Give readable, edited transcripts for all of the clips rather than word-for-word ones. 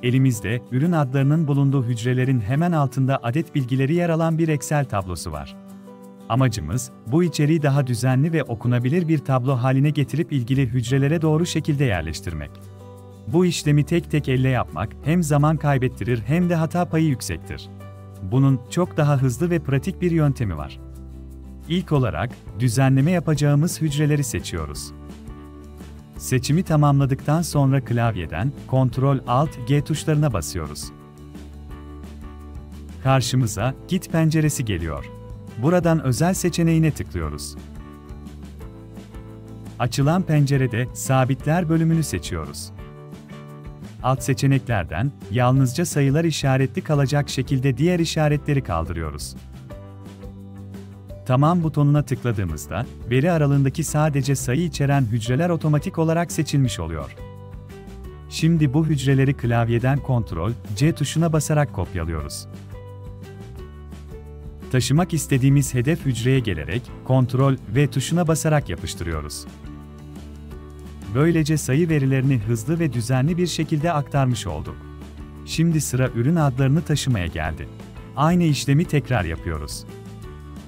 Elimizde, ürün adlarının bulunduğu hücrelerin hemen altında adet bilgileri yer alan bir Excel tablosu var. Amacımız, bu içeriği daha düzenli ve okunabilir bir tablo haline getirip ilgili hücrelere doğru şekilde yerleştirmek. Bu işlemi tek tek elle yapmak hem zaman kaybettirir hem de hata payı yüksektir. Bunun çok daha hızlı ve pratik bir yöntemi var. İlk olarak, düzenleme yapacağımız hücreleri seçiyoruz. Seçimi tamamladıktan sonra klavyeden Ctrl+Alt+G tuşlarına basıyoruz. Karşımıza Git penceresi geliyor. Buradan özel seçeneğine tıklıyoruz. Açılan pencerede Sabitler bölümünü seçiyoruz. Alt seçeneklerden yalnızca sayılar işaretli kalacak şekilde diğer işaretleri kaldırıyoruz. Tamam butonuna tıkladığımızda, veri aralığındaki sadece sayı içeren hücreler otomatik olarak seçilmiş oluyor. Şimdi bu hücreleri klavyeden Ctrl+C tuşuna basarak kopyalıyoruz. Taşımak istediğimiz hedef hücreye gelerek Ctrl+V tuşuna basarak yapıştırıyoruz. Böylece sayı verilerini hızlı ve düzenli bir şekilde aktarmış olduk. Şimdi sıra ürün adlarını taşımaya geldi. Aynı işlemi tekrar yapıyoruz.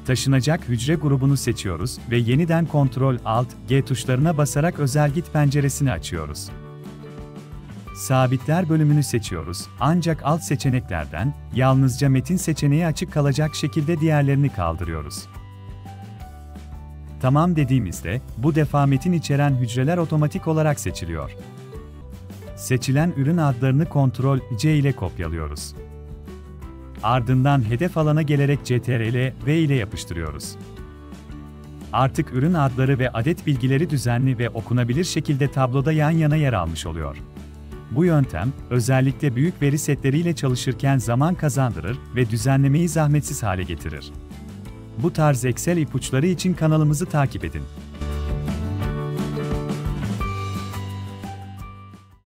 Taşınacak hücre grubunu seçiyoruz ve yeniden Ctrl+Alt+G tuşlarına basarak özel Git penceresini açıyoruz. Sabitler bölümünü seçiyoruz, ancak alt seçeneklerden yalnızca metin seçeneği açık kalacak şekilde diğerlerini kaldırıyoruz. Tamam dediğimizde, bu defa metin içeren hücreler otomatik olarak seçiliyor. Seçilen ürün adlarını Ctrl+C ile kopyalıyoruz. Ardından hedef alana gelerek Ctrl+V ile yapıştırıyoruz. Artık ürün adları ve adet bilgileri düzenli ve okunabilir şekilde tabloda yan yana yer almış oluyor. Bu yöntem, özellikle büyük veri setleriyle çalışırken zaman kazandırır ve düzenlemeyi zahmetsiz hale getirir. Bu tarz Excel ipuçları için kanalımızı takip edin.